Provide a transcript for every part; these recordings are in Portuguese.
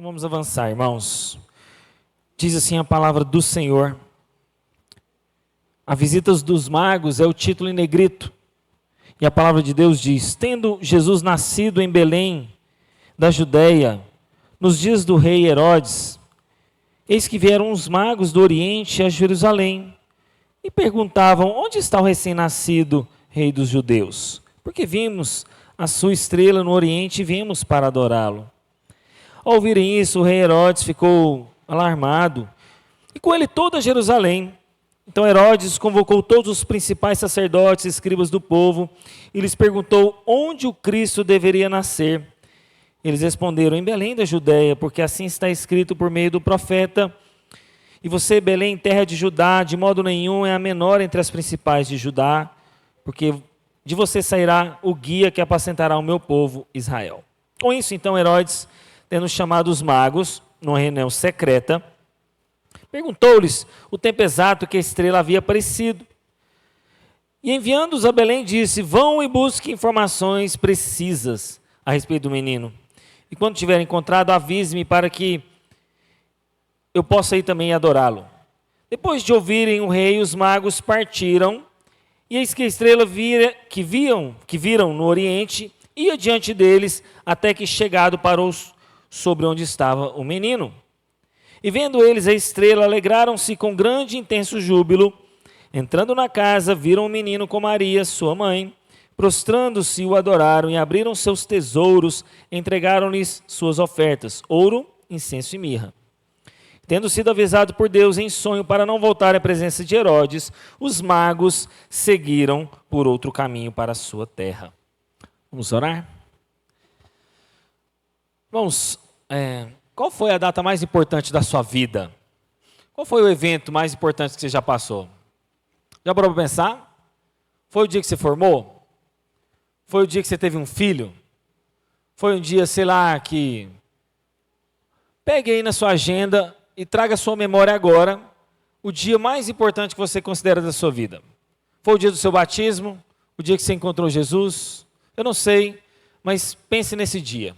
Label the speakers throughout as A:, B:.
A: Então vamos avançar, irmãos. Diz assim a palavra do Senhor. A visita dos magos é o título em negrito. E a palavra de Deus diz: tendo Jesus nascido em Belém, da Judéia, nos dias do rei Herodes, eis que vieram os magos do Oriente a Jerusalém e perguntavam: onde está o recém-nascido rei dos judeus? Porque vimos a sua estrela no Oriente e viemos para adorá-lo. Ao ouvirem isso, o rei Herodes ficou alarmado, e com ele toda Jerusalém. Então Herodes convocou todos os principais sacerdotes e escribas do povo e lhes perguntou onde o Cristo deveria nascer. Eles responderam: em Belém da Judéia, porque assim está escrito por meio do profeta: e você, Belém, terra de Judá, de modo nenhum é a menor entre as principais de Judá, porque de você sairá o guia que apacentará o meu povo Israel. Com isso, então, Herodes, tendo chamado os magos, numa reunião secreta, perguntou-lhes o tempo exato que a estrela havia aparecido. E enviando-os a Belém, disse: vão e busquem informações precisas a respeito do menino. E quando tiverem encontrado, avise-me para que eu possa ir também adorá-lo. Depois de ouvirem o rei, os magos partiram, e eis que a estrela que viram no Oriente ia diante deles, até que chegado parou sobre onde estava o menino. E vendo eles a estrela, alegraram-se com grande e intenso júbilo. Entrando na casa, viram o menino com Maria, sua mãe. Prostrando-se, o adoraram e abriram seus tesouros, entregaram-lhes suas ofertas, ouro, incenso e mirra. Tendo sido avisado por Deus em sonho para não voltar à presença de Herodes, os magos seguiram por outro caminho para a sua terra. Vamos orar? Irmãos, qual foi a data mais importante da sua vida? Qual foi o evento mais importante que você já passou? Já parou para pensar? Foi o dia que você formou? Foi o dia que você teve um filho? Foi um dia, sei lá, que... Pegue aí na sua agenda e traga à sua memória agora o dia mais importante que você considera da sua vida. Foi o dia do seu batismo? O dia que você encontrou Jesus? Eu não sei, mas pense nesse dia.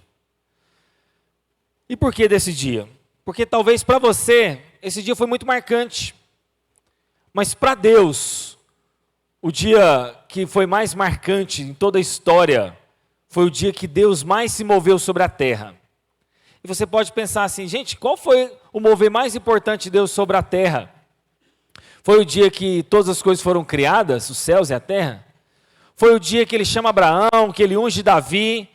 A: E por que desse dia? Porque talvez para você esse dia foi muito marcante. Mas para Deus, o dia que foi mais marcante em toda a história foi o dia que Deus mais se moveu sobre a terra. E você pode pensar assim: gente, qual foi o mover mais importante de Deus sobre a terra? Foi o dia que todas as coisas foram criadas, os céus e a terra? Foi o dia que ele chama Abraão, que ele unge Davi?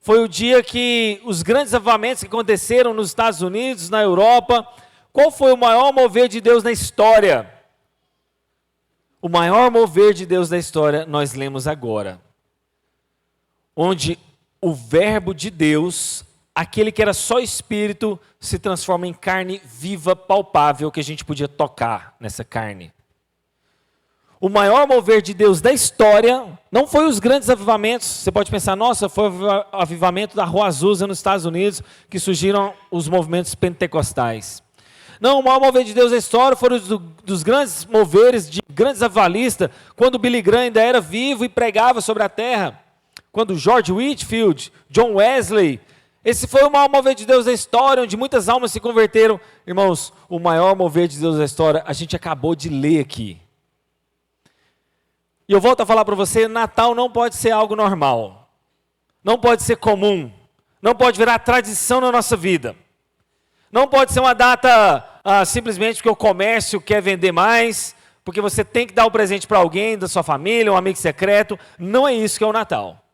A: Foi o dia que os grandes avivamentos que aconteceram nos Estados Unidos, na Europa? Qual foi o maior mover de Deus na história? O maior mover de Deus da história nós lemos agora. Onde o verbo de Deus, aquele que era só espírito, se transforma em carne viva, palpável, que a gente podia tocar nessa carne. O maior mover de Deus da história não foi os grandes avivamentos. Você pode pensar: nossa, foi o avivamento da Rua Azusa nos Estados Unidos que surgiram os movimentos pentecostais. Não, o maior mover de Deus da história foram dos grandes moveres de grandes avivalistas, quando Billy Graham ainda era vivo e pregava sobre a terra. Quando George Whitefield, John Wesley, esse foi o maior mover de Deus da história, onde muitas almas se converteram. Irmãos, o maior mover de Deus da história, a gente acabou de ler aqui. E eu volto a falar para você: Natal não pode ser algo normal. Não pode ser comum. Não pode virar tradição na nossa vida. Não pode ser uma data simplesmente porque o comércio quer vender mais, porque você tem que dar o presente para alguém da sua família, um amigo secreto. Não é isso que é o Natal.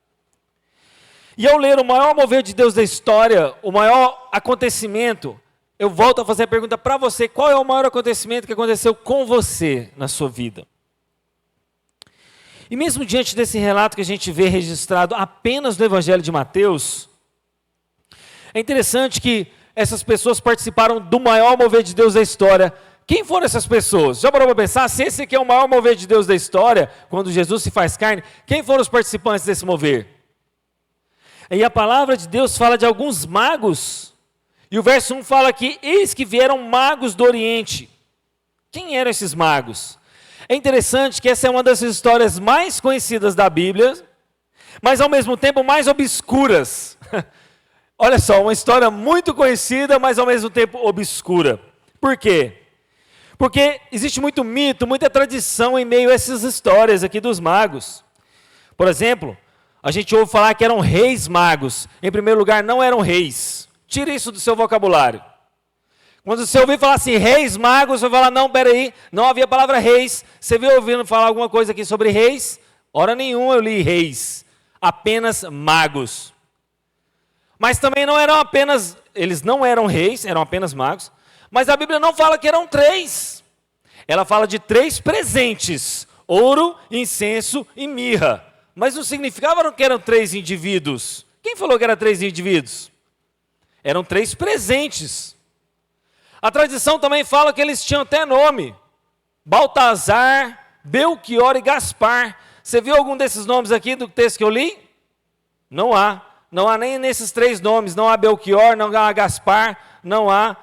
A: E ao ler o maior mover de Deus da história, o maior acontecimento, eu volto a fazer a pergunta para você: qual é o maior acontecimento que aconteceu com você na sua vida? E mesmo diante desse relato que a gente vê registrado apenas no Evangelho de Mateus, é interessante que essas pessoas participaram do maior mover de Deus da história. Quem foram essas pessoas? Já parou para pensar? Se esse aqui é o maior mover de Deus da história, quando Jesus se faz carne, quem foram os participantes desse mover? E a palavra de Deus fala de alguns magos. E o verso 1 fala que eis que vieram magos do Oriente. Quem eram esses magos? É interessante que essa é uma das histórias mais conhecidas da Bíblia, mas ao mesmo tempo mais obscuras. Olha só, uma história muito conhecida, mas ao mesmo tempo obscura. Por quê? Porque existe muito mito, muita tradição em meio a essas histórias aqui dos magos. Por exemplo, a gente ouve falar que eram reis magos. Em primeiro lugar, não eram reis. Tire isso do seu vocabulário. Quando você ouvir falar assim, reis magos, você vai falar, não, peraí, não havia a palavra reis. Você viu ouvindo falar alguma coisa aqui sobre reis? Hora nenhuma eu li reis, apenas magos. Mas também não eram apenas, eles não eram reis, eram apenas magos. Mas a Bíblia não fala que eram 3. Ela fala de 3 presentes, ouro, incenso e mirra. Mas não significava que eram 3 indivíduos. Quem falou que eram 3 indivíduos? Eram 3 presentes. A tradição também fala que eles tinham até nome. Baltazar, Belchior e Gaspar. Você viu algum desses nomes aqui do texto que eu li? Não há. Não há nem nesses 3 nomes. Não há Belchior, não há Gaspar, não há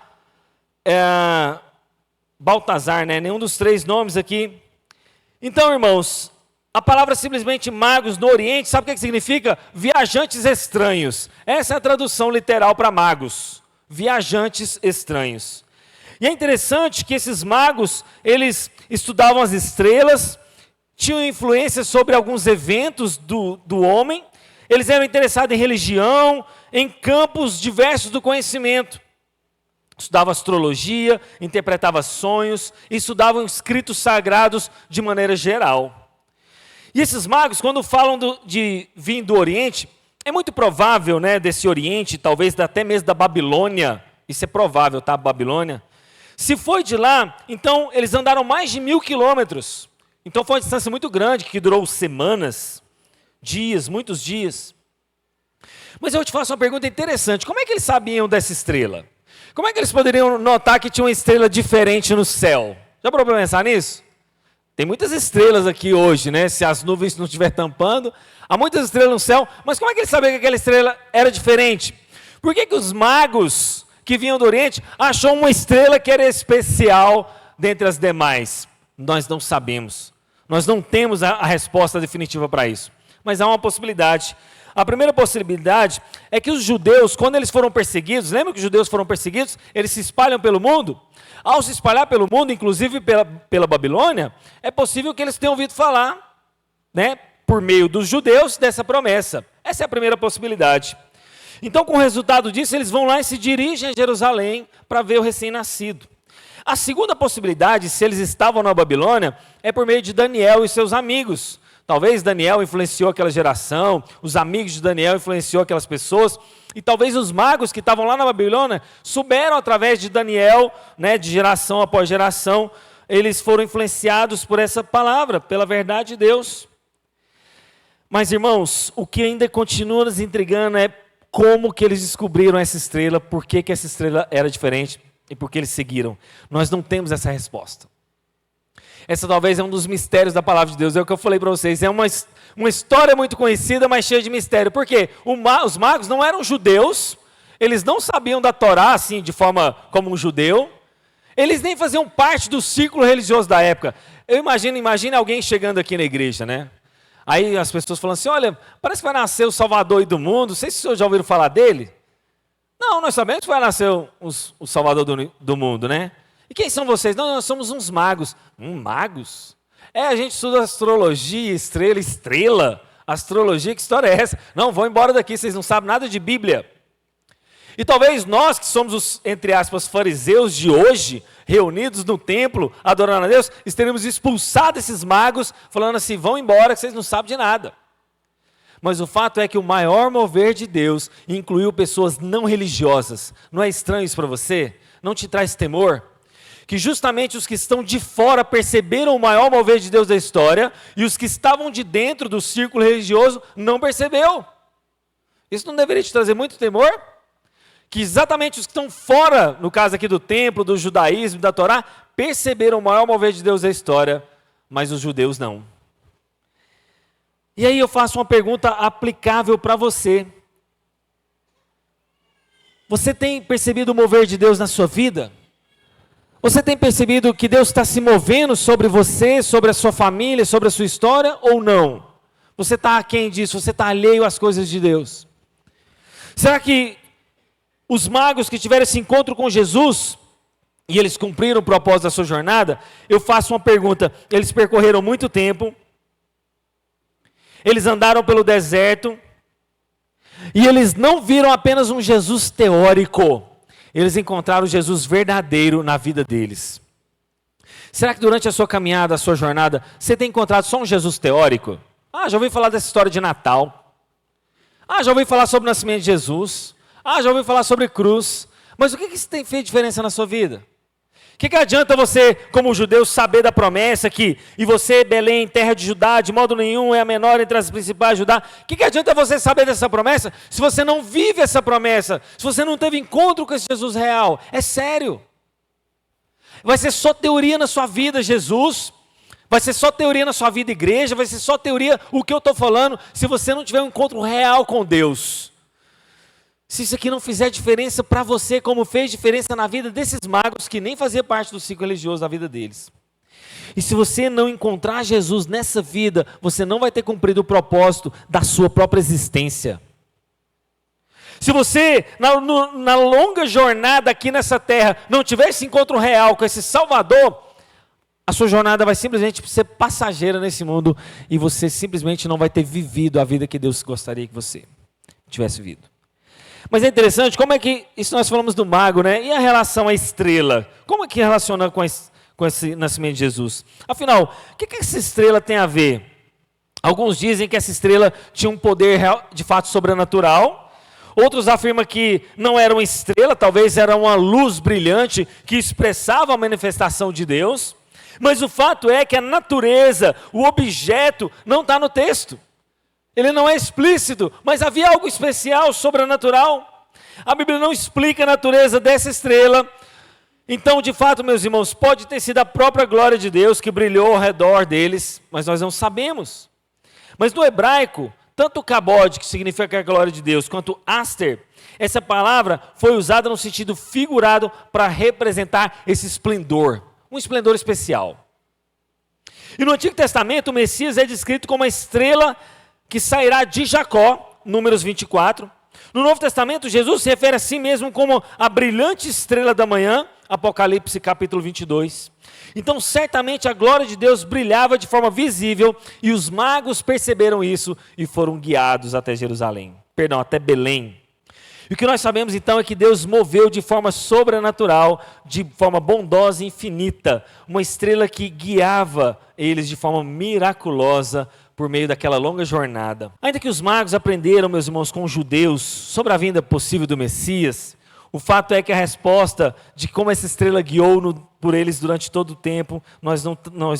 A: Baltazar, né? Nenhum dos 3 nomes aqui. Então, irmãos, a palavra simplesmente magos no Oriente, sabe o que significa? Viajantes estranhos. Essa é a tradução literal para magos. Viajantes estranhos. E é interessante que esses magos, eles estudavam as estrelas, tinham influência sobre alguns eventos do homem, eles eram interessados em religião, em campos diversos do conhecimento. Estudavam astrologia, interpretavam sonhos, estudavam escritos sagrados de maneira geral. E esses magos, quando falam de vir do Oriente, é muito provável, né, desse Oriente, talvez até mesmo da Babilônia, isso é provável, tá, Babilônia. Se foi de lá, então eles andaram mais de 1000 quilômetros. Então foi uma distância muito grande, que durou semanas, dias, muitos dias. Mas eu te faço uma pergunta interessante, como é que eles sabiam dessa estrela? Como é que eles poderiam notar que tinha uma estrela diferente no céu? Já parou para pensar nisso? Tem muitas estrelas aqui hoje, né? Se as nuvens não estiver tampando, há muitas estrelas no céu, mas como é que eles sabiam que aquela estrela era diferente? Por que os magos que vinham do Oriente achou uma estrela que era especial dentre as demais? Nós não sabemos. Nós não temos a resposta definitiva para isso. Mas há uma possibilidade. A primeira possibilidade é que os judeus, quando eles foram perseguidos, lembra que os judeus foram perseguidos? Eles se espalham pelo mundo. Ao se espalhar pelo mundo, inclusive pela Babilônia, é possível que eles tenham ouvido falar, né, por meio dos judeus, dessa promessa. Essa é a primeira possibilidade. Então, com o resultado disso, eles vão lá e se dirigem a Jerusalém para ver o recém-nascido. A segunda possibilidade, se eles estavam na Babilônia, é por meio de Daniel e seus amigos. Talvez Daniel influenciou aquela geração, os amigos de Daniel influenciou aquelas pessoas, e talvez os magos que estavam lá na Babilônia souberam através de Daniel, né, de geração após geração, eles foram influenciados por essa palavra, pela verdade de Deus. Mas, irmãos, o que ainda continua nos intrigando é como que eles descobriram essa estrela, por que essa estrela era diferente e por que eles seguiram. Nós não temos essa resposta. Essa talvez é um dos mistérios da palavra de Deus, é o que eu falei para vocês, é uma história muito conhecida, mas cheia de mistério. Por quê? Os magos não eram judeus, eles não sabiam da Torá, assim, de forma como um judeu, eles nem faziam parte do círculo religioso da época. Eu imagine alguém chegando aqui na igreja, né? Aí as pessoas falam assim, olha, parece que vai nascer o Salvador do mundo, não sei se vocês já ouviram falar dele. Não, nós sabemos que vai nascer o Salvador do mundo, né? E quem são vocês? Não, nós somos uns magos. Magos? A gente estuda astrologia, estrela. Astrologia, que história é essa? Não, vão embora daqui, vocês não sabem nada de Bíblia. E talvez nós, que somos os, entre aspas, fariseus de hoje, reunidos no templo, adorando a Deus, estaríamos expulsado esses magos, falando assim, vão embora, que vocês não sabem de nada. Mas o fato é que o maior mover de Deus incluiu pessoas não religiosas. Não é estranho isso para você? Não te traz temor? Que justamente os que estão de fora perceberam o maior mover de Deus da história, e os que estavam de dentro do círculo religioso não percebeu. Isso não deveria te trazer muito temor? Que exatamente os que estão fora, no caso aqui do templo, do judaísmo, da Torá, perceberam o maior mover de Deus da história, mas os judeus não. E aí eu faço uma pergunta aplicável para você. Você tem percebido o mover de Deus na sua vida? Você tem percebido que Deus está se movendo sobre você, sobre a sua família, sobre a sua história, ou não? Você está aquém disso, você está alheio às coisas de Deus. Será que os magos que tiveram esse encontro com Jesus, e eles cumpriram o propósito da sua jornada, eu faço uma pergunta: eles percorreram muito tempo, eles andaram pelo deserto, e eles não viram apenas um Jesus teórico, eles encontraram o Jesus verdadeiro na vida deles. Será que durante a sua caminhada, a sua jornada, você tem encontrado só um Jesus teórico? Ah, já ouvi falar dessa história de Natal. Ah, já ouvi falar sobre o nascimento de Jesus. Ah, já ouvi falar sobre cruz. Mas o que isso tem feito diferença na sua vida? O que adianta você, como judeu, saber da promessa que e você, Belém, terra de Judá, de modo nenhum é a menor entre as principais de Judá? O que adianta você saber dessa promessa se você não vive essa promessa? Se você não teve encontro com esse Jesus real? É sério. Vai ser só teoria na sua vida, Jesus. Vai ser só teoria na sua vida, igreja. Vai ser só teoria o que eu estou falando, se você não tiver um encontro real com Deus. Se isso aqui não fizer diferença para você, como fez diferença na vida desses magos, que nem fazia parte do ciclo religioso da vida deles. E se você não encontrar Jesus nessa vida, você não vai ter cumprido o propósito da sua própria existência. Se você, na longa jornada aqui nessa terra, não tiver esse encontro real com esse Salvador, a sua jornada vai simplesmente ser passageira nesse mundo e você simplesmente não vai ter vivido a vida que Deus gostaria que você tivesse vivido. Mas é interessante, como é que, isso nós falamos do mago, né? E a relação à estrela? Como é que relaciona com esse nascimento de Jesus? Afinal, o que essa estrela tem a ver? Alguns dizem que essa estrela tinha um poder real, de fato sobrenatural. Outros afirmam que não era uma estrela, talvez era uma luz brilhante que expressava a manifestação de Deus. Mas o fato é que a natureza, o objeto, não está no texto. Ele não é explícito, mas havia algo especial, sobrenatural. A Bíblia não explica a natureza dessa estrela. Então, de fato, meus irmãos, pode ter sido a própria glória de Deus que brilhou ao redor deles, mas nós não sabemos. Mas no hebraico, tanto kabod, que significa a glória de Deus, quanto aster, essa palavra foi usada no sentido figurado para representar esse esplendor, um esplendor especial. E no Antigo Testamento, o Messias é descrito como a estrela que sairá de Jacó, Números 24. No Novo Testamento, Jesus se refere a si mesmo como a brilhante estrela da manhã, Apocalipse capítulo 22. Então, certamente a glória de Deus brilhava de forma visível e os magos perceberam isso e foram guiados até até Belém. E o que nós sabemos então é que Deus moveu de forma sobrenatural, de forma bondosa e infinita, uma estrela que guiava eles de forma miraculosa por meio daquela longa jornada. Ainda que os magos aprenderam, meus irmãos, com os judeus sobre a vinda possível do Messias, o fato é que a resposta de como essa estrela guiou por eles durante todo o tempo, nós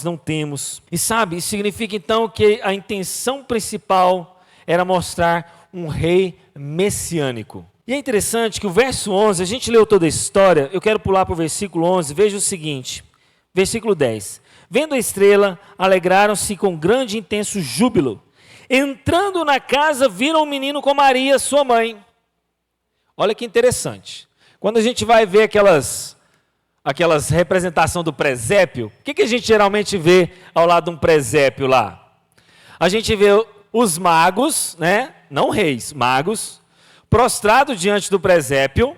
A: não temos. E sabe, isso significa então que a intenção principal era mostrar um rei messiânico. E é interessante que o verso 11, a gente leu toda a história, eu quero pular para o versículo 11, veja o seguinte, versículo 10. Vendo a estrela, alegraram-se com grande e intenso júbilo. Entrando na casa, viram um menino com Maria, sua mãe. Olha que interessante. Quando a gente vai ver aquelas representações do presépio, o que a gente geralmente vê ao lado de um presépio lá? A gente vê os magos, né? Não reis, magos, prostrados diante do presépio.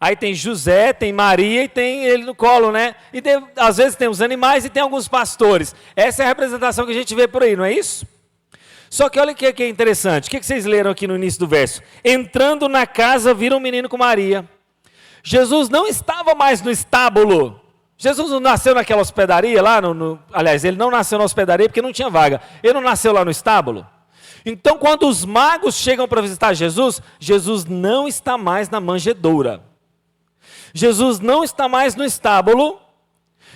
A: Aí tem José, tem Maria e tem ele no colo, né? E às vezes tem os animais e tem alguns pastores. Essa é a representação que a gente vê por aí, não é isso? Só que olha o que é interessante. O que vocês leram aqui no início do verso? Entrando na casa, viram um menino com Maria. Jesus não estava mais no estábulo. Jesus não nasceu naquela hospedaria lá. Aliás, ele não nasceu na hospedaria porque não tinha vaga. Ele não nasceu lá no estábulo. Então, quando os magos chegam para visitar Jesus, Jesus não está mais na manjedoura. Jesus não está mais no estábulo.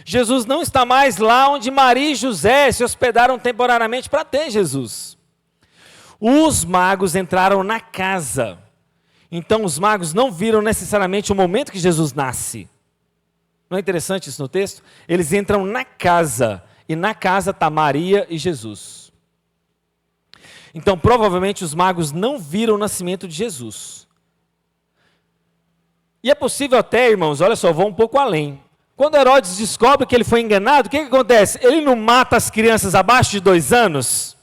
A: Jesus não está mais lá onde Maria e José se hospedaram temporariamente para ter Jesus. Os magos entraram na casa. Então os magos não viram necessariamente o momento que Jesus nasce. Não é interessante isso no texto? Eles entram na casa. E na casa está Maria e Jesus. Então provavelmente os magos não viram o nascimento de Jesus. E é possível até, irmãos, olha só, vou um pouco além. Quando Herodes descobre que ele foi enganado, o que acontece? Ele não mata as crianças abaixo de 2 anos?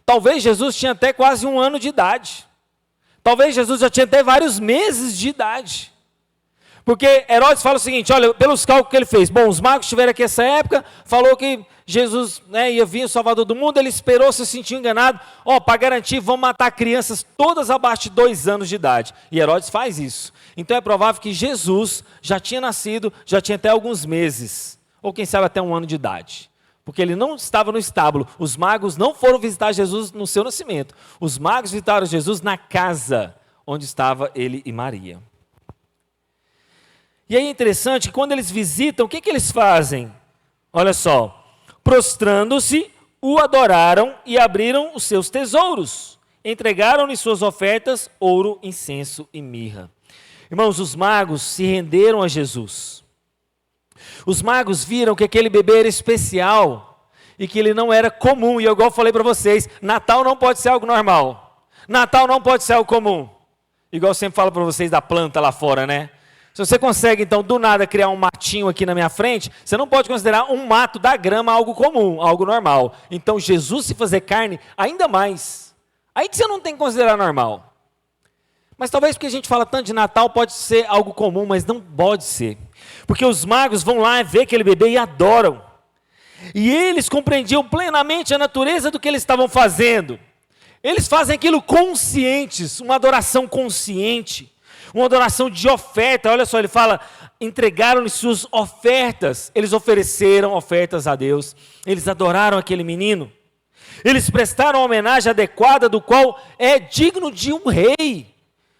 A: Talvez Jesus tinha até quase 1 ano de idade. Talvez Jesus já tinha até vários meses de idade. Porque Herodes fala o seguinte, olha, pelos cálculos que ele fez, bom, os magos estiveram aqui nessa época, falou que Jesus, né, ia vir o Salvador do mundo, ele esperou, se sentiu enganado, para garantir, vão matar crianças todas abaixo de 2 anos de idade. E Herodes faz isso. Então é provável que Jesus já tinha nascido, já tinha até alguns meses, ou quem sabe até 1 ano de idade. Porque ele não estava no estábulo, os magos não foram visitar Jesus no seu nascimento. Os magos visitaram Jesus na casa onde estava ele e Maria. E aí é interessante que quando eles visitam, o que eles fazem? Olha só, prostrando-se, o adoraram e abriram os seus tesouros. Entregaram-lhe suas ofertas, ouro, incenso e mirra. Irmãos, os magos se renderam a Jesus. Os magos viram que aquele bebê era especial e que ele não era comum. E eu igual falei para vocês, Natal não pode ser algo normal. Natal não pode ser algo comum. Igual eu sempre falo para vocês da planta lá fora, né? Se você consegue, então, do nada criar um matinho aqui na minha frente, você não pode considerar um mato da grama algo comum, algo normal. Então, Jesus se fazer carne, ainda mais. Aí que você não tem que considerar normal. Mas talvez porque a gente fala tanto de Natal, pode ser algo comum, mas não pode ser. Porque os magos vão lá ver aquele bebê e adoram. E eles compreendiam plenamente a natureza do que eles estavam fazendo. Eles fazem aquilo conscientes, uma adoração consciente. Uma adoração de oferta, olha só, ele fala, entregaram-lhe suas ofertas, eles ofereceram ofertas a Deus, eles adoraram aquele menino, eles prestaram a homenagem adequada do qual é digno de um rei.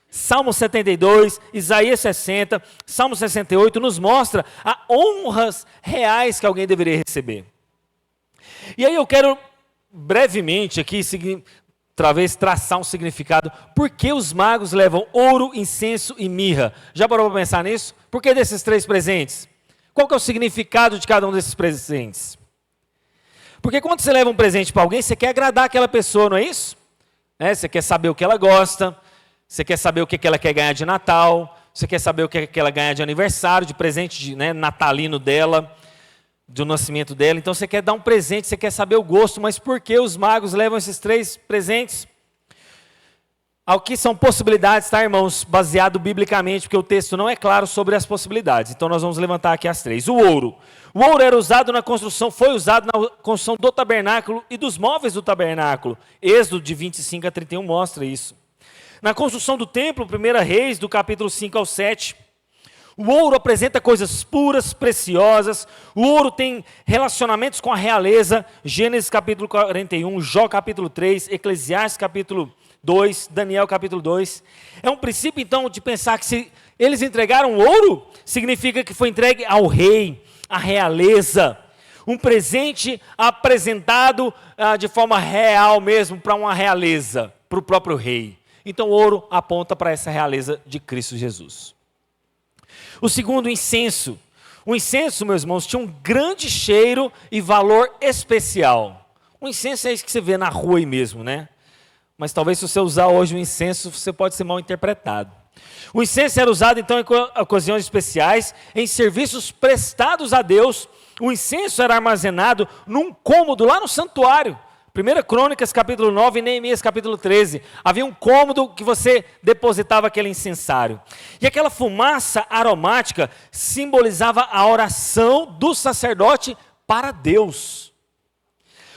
A: Salmo 72, Isaías 60, Salmo 68 nos mostra as honras reais que alguém deveria receber. E aí eu quero brevemente aqui talvez traçar um significado. Por que os magos levam ouro, incenso e mirra? Já parou para pensar nisso? Por que desses 3 presentes? Qual que é o significado de cada um desses presentes? Porque quando você leva um presente para alguém, você quer agradar aquela pessoa, não é isso? Você quer saber o que ela gosta, você quer saber o que ela quer ganhar de Natal, você quer saber o que ela ganha de aniversário, de presente natalino dela, do nascimento dela. Então você quer dar um presente, você quer saber o gosto, mas por que os magos levam esses 3 presentes? Ao que são possibilidades, tá, irmãos? Baseado biblicamente, porque o texto não é claro sobre as possibilidades. Então nós vamos levantar aqui as 3. O ouro. O ouro era usado na construção, foi usado na construção do tabernáculo e dos móveis do tabernáculo. Êxodo de 25 a 31 mostra isso. Na construção do templo, 1 Reis, do capítulo 5 ao 7, o ouro apresenta coisas puras, preciosas. O ouro tem relacionamentos com a realeza. Gênesis capítulo 41, Jó capítulo 3, Eclesiastes capítulo 2, Daniel capítulo 2. É um princípio, então, de pensar que se eles entregaram ouro, significa que foi entregue ao rei, à realeza. Um presente apresentado de forma real mesmo para uma realeza, para o próprio rei. Então, o ouro aponta para essa realeza de Cristo Jesus. O segundo, o incenso. O incenso, meus irmãos, tinha um grande cheiro e valor especial. O incenso é isso que você vê na rua aí mesmo, né? Mas talvez se você usar hoje o incenso, você pode ser mal interpretado. O incenso era usado então em ocasiões especiais, em serviços prestados a Deus. O incenso era armazenado num cômodo lá no santuário. 1 Crônicas capítulo 9 e Neemias capítulo 13. Havia um cômodo que você depositava aquele incensário. E aquela fumaça aromática simbolizava a oração do sacerdote para Deus.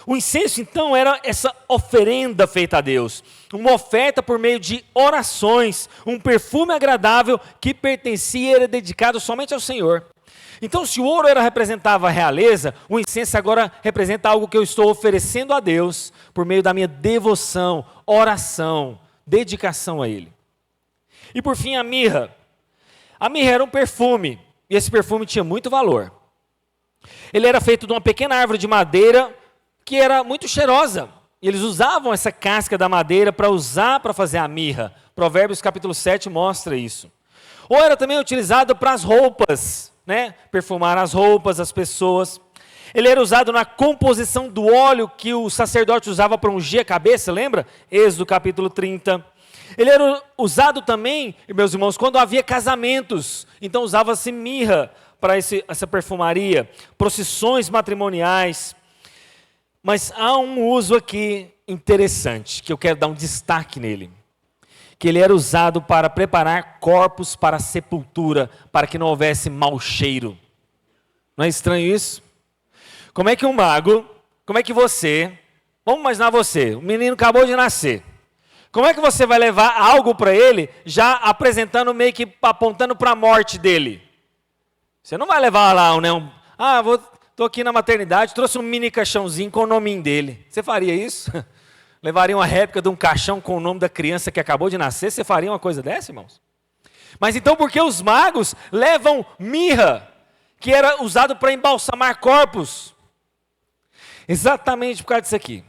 A: O incenso então era essa oferenda feita a Deus. Uma oferta por meio de orações, um perfume agradável que pertencia e era dedicado somente ao Senhor. Então, se o ouro representava a realeza, o incenso agora representa algo que eu estou oferecendo a Deus por meio da minha devoção, oração, dedicação a Ele. E por fim, a mirra. A mirra era um perfume, e esse perfume tinha muito valor. Ele era feito de uma pequena árvore de madeira que era muito cheirosa. E eles usavam essa casca da madeira para fazer a mirra. Provérbios capítulo 7 mostra isso. Ou era também utilizado para as roupas, perfumar as roupas, as pessoas. Ele era usado na composição do óleo que o sacerdote usava para ungir a cabeça, lembra? Êxodo capítulo 30. Ele era usado também, meus irmãos, quando havia casamentos. Então usava-se mirra para essa perfumaria, procissões matrimoniais. Mas há um uso aqui interessante, que eu quero dar um destaque nele. que ele era usado para preparar corpos para a sepultura, para que não houvesse mau cheiro. Não é estranho isso? Como é que um mago, como é que você, vamos imaginar você, o menino acabou de nascer. Como é que você vai levar algo para ele, já apresentando, meio que apontando para a morte dele? Você não vai levar lá, estou aqui na maternidade, trouxe um mini caixãozinho com o nominho dele. Você faria isso? Levaria uma réplica de um caixão com o nome da criança que acabou de nascer? Você faria uma coisa dessa, irmãos? Mas então por que os magos levam mirra, que era usado para embalsamar corpos? Exatamente por causa disso aqui.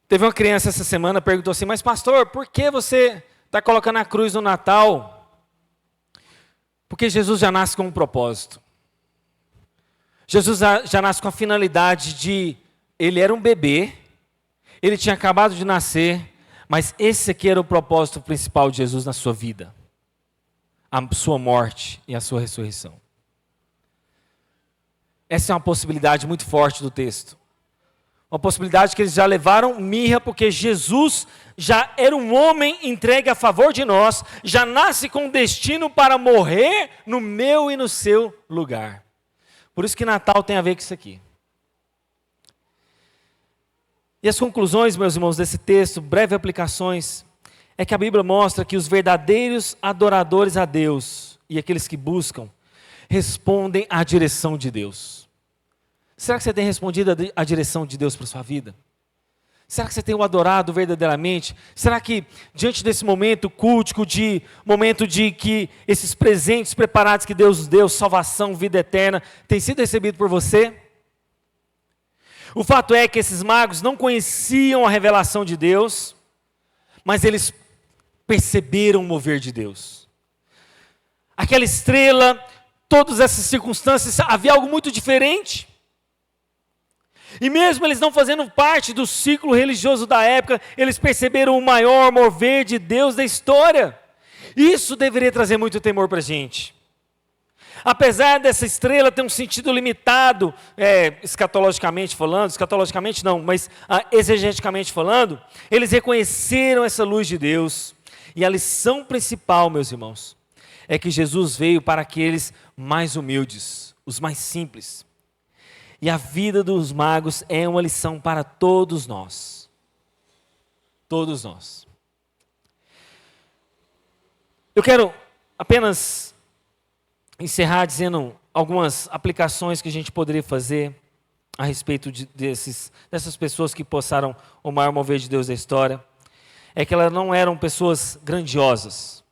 A: Teve uma criança essa semana que perguntou assim, mas pastor, por que você está colocando a cruz no Natal? Porque Jesus já nasce com um propósito. Jesus já nasce com a finalidade de, ele era um bebê, ele tinha acabado de nascer, mas esse aqui era o propósito principal de Jesus na sua vida. A sua morte e a sua ressurreição. Essa é uma possibilidade muito forte do texto. Uma possibilidade que eles já levaram mirra, porque Jesus já era um homem entregue a favor de nós, já nasce com destino para morrer no meu e no seu lugar. Por isso que Natal tem a ver com isso aqui. E as conclusões, meus irmãos, desse texto, breves aplicações, é que a Bíblia mostra que os verdadeiros adoradores a Deus e aqueles que buscam, respondem à direção de Deus. Será que você tem respondido à direção de Deus para a sua vida? Será que você tem o adorado verdadeiramente? Será que diante desse momento cultico, momento de que esses presentes preparados que Deus nos deu, salvação, vida eterna, tem sido recebido por você? O fato é que esses magos não conheciam a revelação de Deus, mas eles perceberam o mover de Deus. Aquela estrela, todas essas circunstâncias, havia algo muito diferente. E mesmo eles não fazendo parte do ciclo religioso da época, eles perceberam o maior mover de Deus da história. Isso deveria trazer muito temor para a gente. Apesar dessa estrela ter um sentido limitado, escatologicamente não, mas exegeticamente falando, eles reconheceram essa luz de Deus. E a lição principal, meus irmãos, é que Jesus veio para aqueles mais humildes, os mais simples. E a vida dos magos é uma lição para todos nós. Todos nós. Eu quero apenas encerrar dizendo algumas aplicações que a gente poderia fazer a respeito dessas pessoas que passaram o maior mover de Deus da história. É que elas não eram pessoas grandiosas.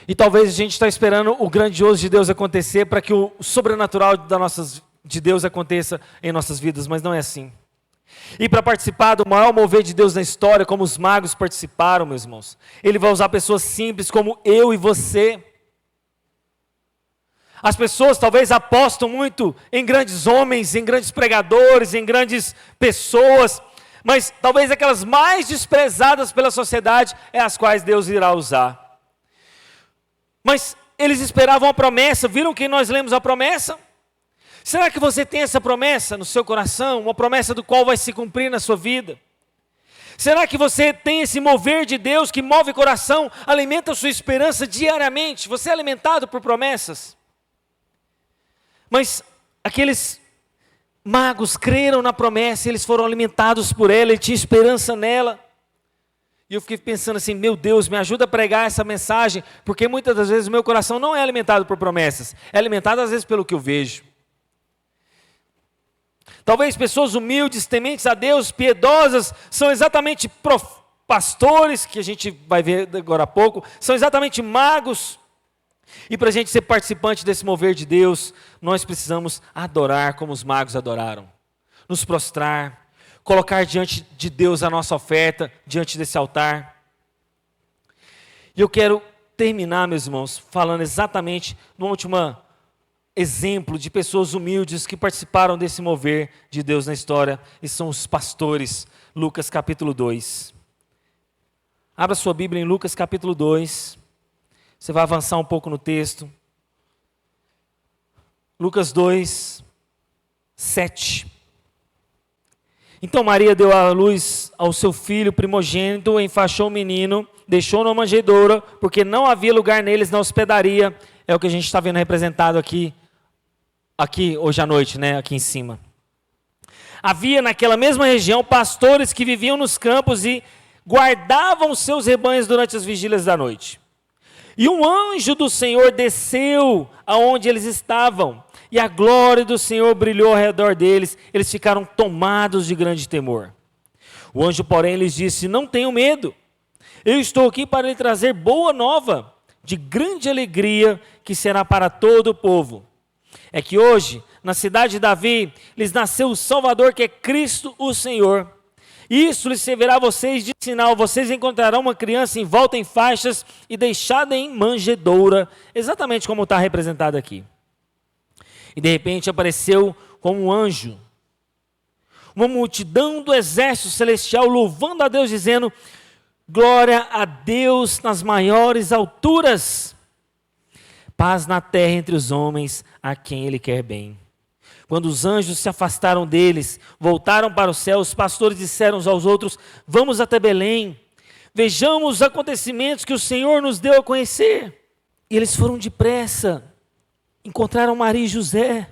A: E talvez a gente está esperando o grandioso de Deus acontecer para que o sobrenatural de Deus aconteça em nossas vidas, mas não é assim. E para participar do maior mover de Deus na história, como os magos participaram, meus irmãos, Ele vai usar pessoas simples como eu e você. As pessoas talvez apostam muito em grandes homens, em grandes pregadores, em grandes pessoas, mas talvez aquelas mais desprezadas pela sociedade é as quais Deus irá usar. Mas eles esperavam a promessa, viram que nós lemos a promessa? Será que você tem essa promessa no seu coração, uma promessa do qual vai se cumprir na sua vida? Será que você tem esse mover de Deus que move o coração, alimenta a sua esperança diariamente? Você é alimentado por promessas? Mas aqueles magos creram na promessa, eles foram alimentados por ela, ele tinha esperança nela. E eu fiquei pensando assim, meu Deus, me ajuda a pregar essa mensagem, porque muitas das vezes o meu coração não é alimentado por promessas, é alimentado às vezes pelo que eu vejo. Talvez pessoas humildes, tementes a Deus, piedosas, são exatamente pastores, que a gente vai ver agora a pouco, são exatamente magos. E para a gente ser participante desse mover de Deus, nós precisamos adorar como os magos adoraram. Nos prostrar, colocar diante de Deus a nossa oferta, diante desse altar. E eu quero terminar, meus irmãos, falando exatamente no último exemplo de pessoas humildes que participaram desse mover de Deus na história, e são os pastores. Lucas capítulo 2. Abra sua Bíblia em Lucas capítulo 2. Você vai avançar um pouco no texto. Lucas 2, 7. Então Maria deu à luz ao seu filho primogênito, enfaixou o menino, deixou na manjedoura, porque não havia lugar neles na hospedaria. É o que a gente está vendo representado aqui hoje à noite, né? Aqui em cima. Havia naquela mesma região pastores que viviam nos campos e guardavam seus rebanhos durante as vigílias da noite. E um anjo do Senhor desceu aonde eles estavam, e a glória do Senhor brilhou ao redor deles. Eles ficaram tomados de grande temor. O anjo, porém, lhes disse: não tenham medo, eu estou aqui para lhe trazer boa nova, de grande alegria, que será para todo o povo. É que hoje, na cidade de Davi, lhes nasceu o Salvador, que é Cristo o Senhor. Isso lhes servirá a vocês de sinal: vocês encontrarão uma criança envolta em faixas e deixada em manjedoura, exatamente como está representado aqui. E de repente apareceu como um anjo, uma multidão do exército celestial, louvando a Deus, dizendo: glória a Deus nas maiores alturas, paz na terra entre os homens a quem Ele quer bem. Quando os anjos se afastaram deles, voltaram para o céu, os pastores disseram uns aos outros: vamos até Belém, vejamos os acontecimentos que o Senhor nos deu a conhecer. E eles foram depressa, encontraram Maria e José,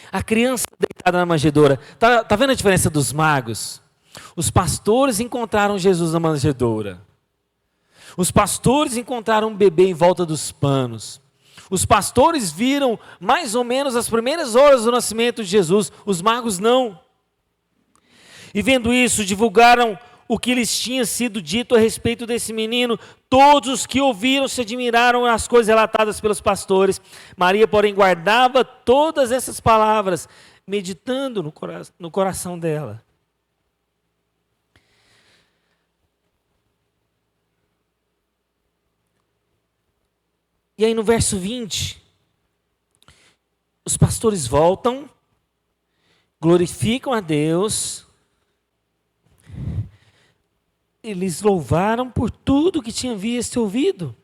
A: a criança deitada na manjedoura. Tá vendo a diferença dos magos? Os pastores encontraram Jesus na manjedoura. Os pastores encontraram um bebê em volta dos panos. Os pastores viram mais ou menos as primeiras horas do nascimento de Jesus. Os magos não. E vendo isso, divulgaram o que lhes tinha sido dito a respeito desse menino. Todos os que ouviram se admiraram as coisas relatadas pelos pastores. Maria, porém, guardava todas essas palavras, meditando no coração dela. E aí no verso 20, os pastores voltam, glorificam a Deus, eles louvaram por tudo que tinham visto e ouvido,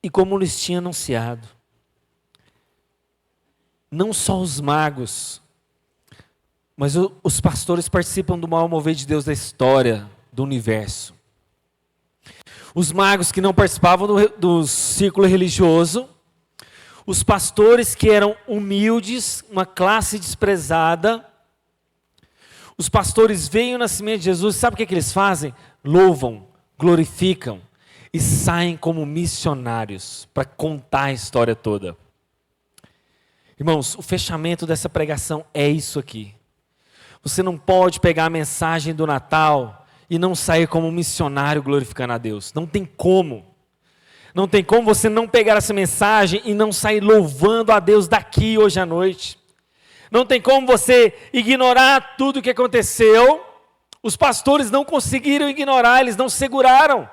A: e como lhes tinha anunciado. Não só os magos, mas os pastores participam do maior mover de Deus da história, do universo. Os magos que não participavam do círculo religioso, os pastores que eram humildes, uma classe desprezada. Os pastores veem o nascimento de Jesus, sabe o que eles fazem? Louvam, glorificam e saem como missionários para contar a história toda. Irmãos, o fechamento dessa pregação é isso aqui. Você não pode pegar a mensagem do Natal e não sair como um missionário glorificando a Deus. Não tem como. Não tem como você não pegar essa mensagem e não sair louvando a Deus daqui hoje à noite. Não tem como você ignorar tudo o que aconteceu. Os pastores não conseguiram ignorar, eles não seguraram.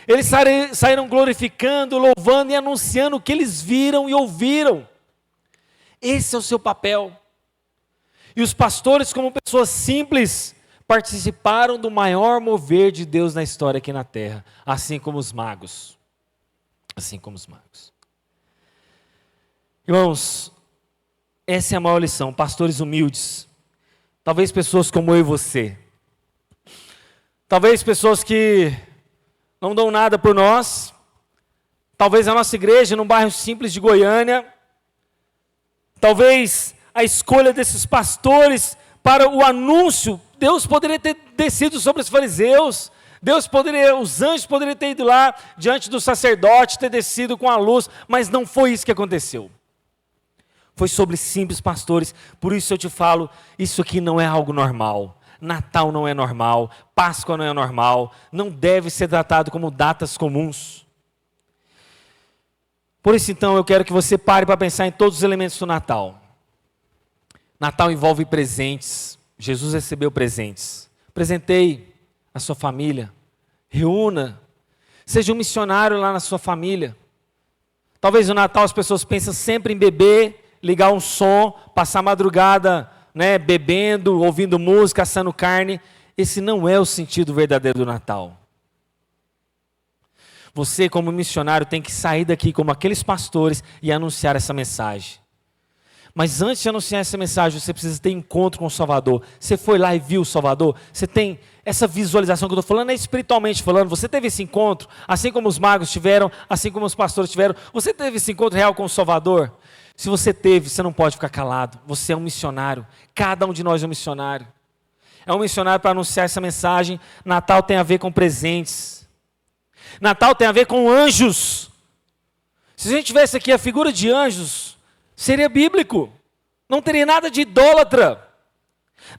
A: Eles saíram glorificando, louvando e anunciando o que eles viram e ouviram. Esse é o seu papel. E os pastores, como pessoas simples, participaram do maior mover de Deus na história aqui na terra, assim como os magos. Assim como os magos. Irmãos, essa é a maior lição, pastores humildes. Talvez pessoas como eu e você. Talvez pessoas que não dão nada por nós. Talvez a nossa igreja num bairro simples de Goiânia. Talvez a escolha desses pastores para o anúncio, Deus poderia ter descido sobre os fariseus, os anjos poderiam ter ido lá diante do sacerdote, ter descido com a luz, mas não foi isso que aconteceu. Foi sobre simples pastores. Por isso eu te falo, isso aqui não é algo normal. Natal não é normal, Páscoa não é normal, não deve ser tratado como datas comuns. Por isso então eu quero que você pare para pensar em todos os elementos do Natal. Natal envolve presentes. Jesus recebeu presentes. Presenteie a sua família. Reúna. Seja um missionário lá na sua família. Talvez no Natal as pessoas pensam sempre em beber, ligar um som, passar a madrugada, bebendo, ouvindo música, assando carne. Esse não é o sentido verdadeiro do Natal. Você, como missionário, tem que sair daqui como aqueles pastores e anunciar essa mensagem. Mas antes de anunciar essa mensagem, você precisa ter encontro com o Salvador. Você foi lá e viu o Salvador? Você tem essa visualização que eu estou falando, é espiritualmente falando. Você teve esse encontro, assim como os magos tiveram, assim como os pastores tiveram. Você teve esse encontro real com o Salvador? Se você teve, você não pode ficar calado. Você é um missionário. Cada um de nós é um missionário. É um missionário para anunciar essa mensagem. Natal tem a ver com presentes. Natal tem a ver com anjos. Se a gente tivesse aqui a figura de anjos, seria bíblico. Não teria nada de idólatra.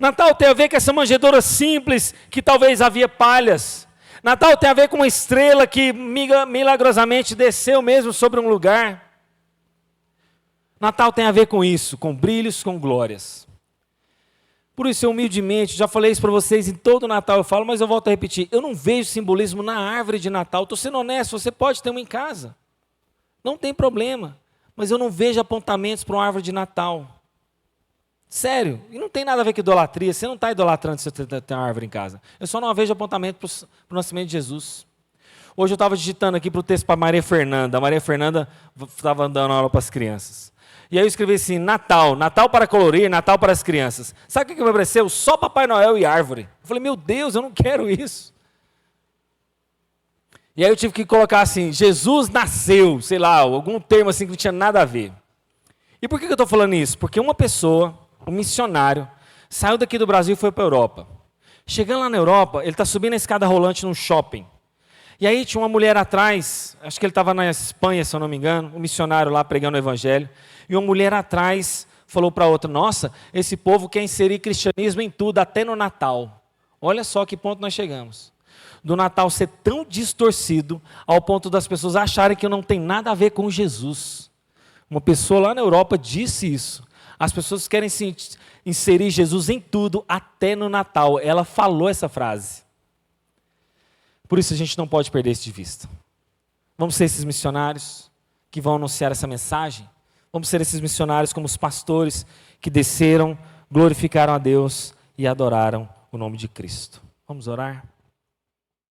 A: Natal tem a ver com essa manjedoura simples, que talvez havia palhas. Natal tem a ver com uma estrela que milagrosamente desceu mesmo sobre um lugar. Natal tem a ver com isso, com brilhos, com glórias. Por isso, eu humildemente, já falei isso para vocês em todo Natal, eu falo, mas eu volto a repetir. Eu não vejo simbolismo na árvore de Natal. Estou sendo honesto, você pode ter uma em casa. Não tem problema. Mas eu não vejo apontamentos para uma árvore de Natal. Sério. E não tem nada a ver com idolatria. Você não está idolatrando se você tem uma árvore em casa. Eu só não vejo apontamento para o nascimento de Jesus. Hoje eu estava digitando aqui para o texto para Maria Fernanda. A Maria Fernanda estava dando aula para as crianças. E aí eu escrevi assim, Natal. Natal para colorir, Natal para as crianças. Sabe o que me apareceu? Só Papai Noel e árvore. Eu falei, meu Deus, eu não quero isso. E aí eu tive que colocar assim, Jesus nasceu, sei lá, algum termo assim que não tinha nada a ver. E por que eu estou falando isso? Porque uma pessoa, um missionário, saiu daqui do Brasil e foi para a Europa. Chegando lá na Europa, ele está subindo a escada rolante num shopping. E aí tinha uma mulher atrás, acho que ele estava na Espanha, se eu não me engano, um missionário lá pregando o evangelho. E uma mulher atrás falou para a outra, nossa, esse povo quer inserir cristianismo em tudo, até no Natal. Olha só que ponto nós chegamos. Do Natal ser tão distorcido ao ponto das pessoas acharem que não tem nada a ver com Jesus. Uma pessoa lá na Europa disse isso. As pessoas querem inserir Jesus em tudo, até no Natal. Ela falou essa frase. Por isso a gente não pode perder isso de vista. Vamos ser esses missionários que vão anunciar essa mensagem. Vamos ser esses missionários como os pastores que desceram, glorificaram a Deus e adoraram o nome de Cristo. Vamos orar?